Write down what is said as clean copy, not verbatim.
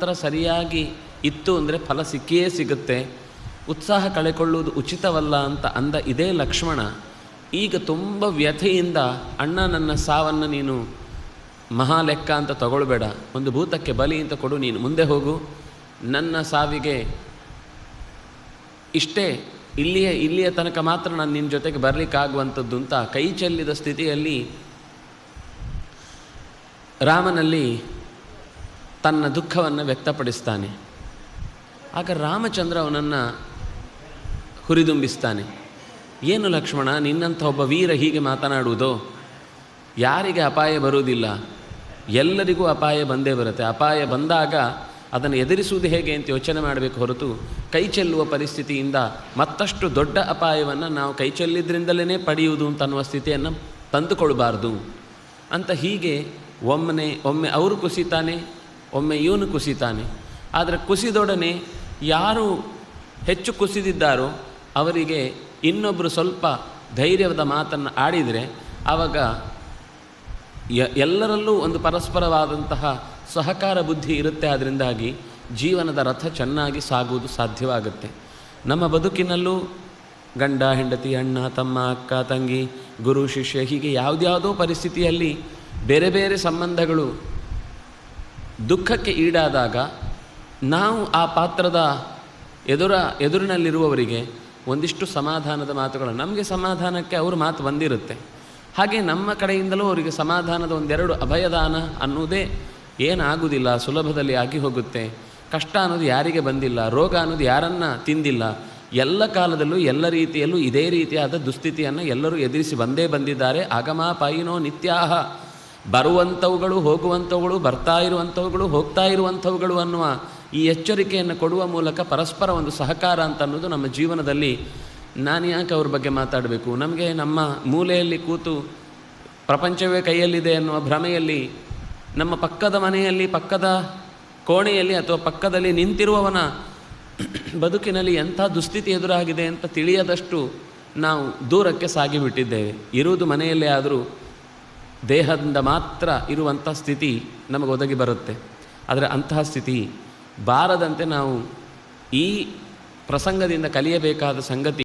ಮಂತ್ರ ಸರಿಯಾಗಿ ಇತ್ತು ಅಂದರೆ ಫಲ ಸಿಕ್ಕಿಯೇ ಸಿಗುತ್ತೆ, ಉತ್ಸಾಹ ಕಳೆಕೊಳ್ಳುವುದು ಉಚಿತವಲ್ಲ ಅಂತ ಅಂದ ಇದೇ ಲಕ್ಷ್ಮಣ ಈಗ ತುಂಬ ವ್ಯಥೆಯಿಂದ, ಅಣ್ಣ ನನ್ನ ಸಾವನ್ನು ನೀನು ಮಹಾ ಲೆಕ್ಕ ಅಂತ ತಗೊಳ್ಬೇಡ, ಒಂದು ಭೂತಕ್ಕೆ ಬಲಿ ಅಂತ ಕೊಡು, ನೀನು ಮುಂದೆ ಹೋಗು, ನನ್ನ ಸಾವಿಗೆ ಇಷ್ಟೇ, ಇಲ್ಲಿಯ ತನಕ ಮಾತ್ರ ನಾನು ನಿನ್ನ ಜೊತೆಗೆ ಬರಲಿಕ್ಕಾಗುವಂಥದ್ದು ಅಂತ ಕೈ ಚೆಲ್ಲಿದ ಸ್ಥಿತಿಯಲ್ಲಿ ರಾಮನಲ್ಲಿ ತನ್ನ ದುಃಖವನ್ನು ವ್ಯಕ್ತಪಡಿಸ್ತಾನೆ. ಆಗ ರಾಮಚಂದ್ರ ಅವನನ್ನು ಹುರಿದುಂಬಿಸ್ತಾನೆ. ಏನು ಲಕ್ಷ್ಮಣ, ನಿನ್ನಂಥ ಒಬ್ಬ ವೀರ ಹೀಗೆ ಮಾತನಾಡುವುದೋ? ಯಾರಿಗೆ ಅಪಾಯ ಬರುವುದಿಲ್ಲ, ಎಲ್ಲರಿಗೂ ಅಪಾಯ ಬಂದೇ ಬರುತ್ತೆ. ಅಪಾಯ ಬಂದಾಗ ಅದನ್ನು ಎದುರಿಸುವುದು ಹೇಗೆ ಅಂತ ಯೋಚನೆ ಮಾಡಬೇಕು ಹೊರತು ಕೈ ಚೆಲ್ಲುವ ಪರಿಸ್ಥಿತಿಯಿಂದ ಮತ್ತಷ್ಟು ದೊಡ್ಡ ಅಪಾಯವನ್ನು ನಾವು ಕೈ ಚೆಲ್ಲಿದ್ರಿಂದಲೇ ಪಡೆಯುವುದು ಅಂತನ್ನುವ ಸ್ಥಿತಿಯನ್ನು ತಂದುಕೊಳ್ಬಾರ್ದು ಅಂತ ಹೀಗೆ ಒಮ್ಮೆ ಅವರು ಕುಸಿತಾನೆ, ಒಮ್ಮೆ ಇವನು ಕುಸಿತಾನೆ. ಆದರೆ ಕುಸಿದೊಡನೆ ಯಾರು ಹೆಚ್ಚು ಕುಸಿದಿದ್ದಾರೋ ಅವರಿಗೆ ಇನ್ನೊಬ್ಬರು ಸ್ವಲ್ಪ ಧೈರ್ಯದ ಮಾತನ್ನು ಆಡಿದರೆ ಆವಾಗ ಎಲ್ಲರಲ್ಲೂ ಒಂದು ಪರಸ್ಪರವಾದಂತಹ ಸಹಕಾರ ಬುದ್ಧಿ ಇರುತ್ತೆ. ಅದರಿಂದಾಗಿ ಜೀವನದ ರಥ ಚೆನ್ನಾಗಿ ಸಾಗುವುದು ಸಾಧ್ಯವಾಗುತ್ತೆ. ನಮ್ಮ ಬದುಕಿನಲ್ಲೂ ಗಂಡ ಹೆಂಡತಿ, ಅಣ್ಣ ತಮ್ಮ, ಅಕ್ಕ ತಂಗಿ, ಗುರು ಶಿಷ್ಯ, ಹೀಗೆ ಯಾವುದ್ಯಾವುದೋ ಪರಿಸ್ಥಿತಿಯಲ್ಲಿ ಬೇರೆ ಬೇರೆ ಸಂಬಂಧಗಳು ದುಃಖಕ್ಕೆ ಈಡಾದಾಗ ನಾವು ಆ ಪಾತ್ರದ ಎದುರಿನಲ್ಲಿರುವವರಿಗೆ ಒಂದಿಷ್ಟು ಸಮಾಧಾನದ ಮಾತುಗಳು, ನಮಗೆ ಸಮಾಧಾನಕ್ಕೆ ಅವ್ರ ಮಾತು ಬಂದಿರುತ್ತೆ, ಹಾಗೆ ನಮ್ಮ ಕಡೆಯಿಂದಲೂ ಅವರಿಗೆ ಸಮಾಧಾನದ ಒಂದೆರಡು ಅಭಯದಾನ ಅನ್ನೋದೇ ಏನಾಗುವುದಿಲ್ಲ, ಸುಲಭದಲ್ಲಿ ಆಗಿ ಹೋಗುತ್ತೆ. ಕಷ್ಟ ಅನ್ನೋದು ಯಾರಿಗೆ ಬಂದಿಲ್ಲ, ರೋಗ ಅನ್ನೋದು ಯಾರನ್ನು ತಿಂದಿಲ್ಲ. ಎಲ್ಲ ಕಾಲದಲ್ಲೂ ಎಲ್ಲ ರೀತಿಯಲ್ಲೂ ಇದೇ ರೀತಿಯಾದ ದುಸ್ಥಿತಿಯನ್ನು ಎಲ್ಲರೂ ಎದುರಿಸಿ ಬಂದಿದ್ದಾರೆ. ಆಗಮಾಪಾಯಿನೋ ನಿತ್ಯಾಹ, ಬರುವಂಥವುಗಳು ಹೋಗುವಂಥವುಗಳು, ಬರ್ತಾ ಇರುವಂಥವುಗಳು ಹೋಗ್ತಾ ಇರುವಂಥವುಗಳು ಅನ್ನುವ ಈ ಎಚ್ಚರಿಕೆಯನ್ನು ಕೊಡುವ ಮೂಲಕ ಪರಸ್ಪರ ಒಂದು ಸಹಕಾರ ಅಂತ ಅನ್ನೋದು ನಮ್ಮ ಜೀವನದಲ್ಲಿ. ನಾನು ಯಾಕೆ ಅವ್ರ ಬಗ್ಗೆ ಮಾತಾಡಬೇಕು, ನಮಗೆ ನಮ್ಮ ಮೂಲೆಯಲ್ಲಿ ಕೂತು ಪ್ರಪಂಚವೇ ಕೈಯಲ್ಲಿದೆ ಅನ್ನುವ ಭ್ರಮೆಯಲ್ಲಿ ನಮ್ಮ ಪಕ್ಕದ ಮನೆಯಲ್ಲಿ, ಪಕ್ಕದ ಕೋಣೆಯಲ್ಲಿ ಅಥವಾ ಪಕ್ಕದಲ್ಲಿ ನಿಂತಿರುವವನ ಬದುಕಿನಲ್ಲಿ ಎಂಥ ದುಸ್ಥಿತಿ ಎದುರಾಗಿದೆ ಅಂತ ತಿಳಿಯದಷ್ಟು ನಾವು ದೂರಕ್ಕೆ ಸಾಗಿಬಿಟ್ಟಿದ್ದೇವೆ. ಇರುವುದು ಮನೆಯಲ್ಲೇ ಆದರೂ ದೇಹದಿಂದ ಮಾತ್ರ ಇರುವಂಥ ಸ್ಥಿತಿ ನಮಗೆ ಒದಗಿ ಬರುತ್ತೆ. ಆದರೆ ಅಂತಹ ಸ್ಥಿತಿ ಬಾರದಂತೆ ನಾವು ಈ ಪ್ರಸಂಗದಿಂದ ಕಲಿಯಬೇಕಾದ ಸಂಗತಿ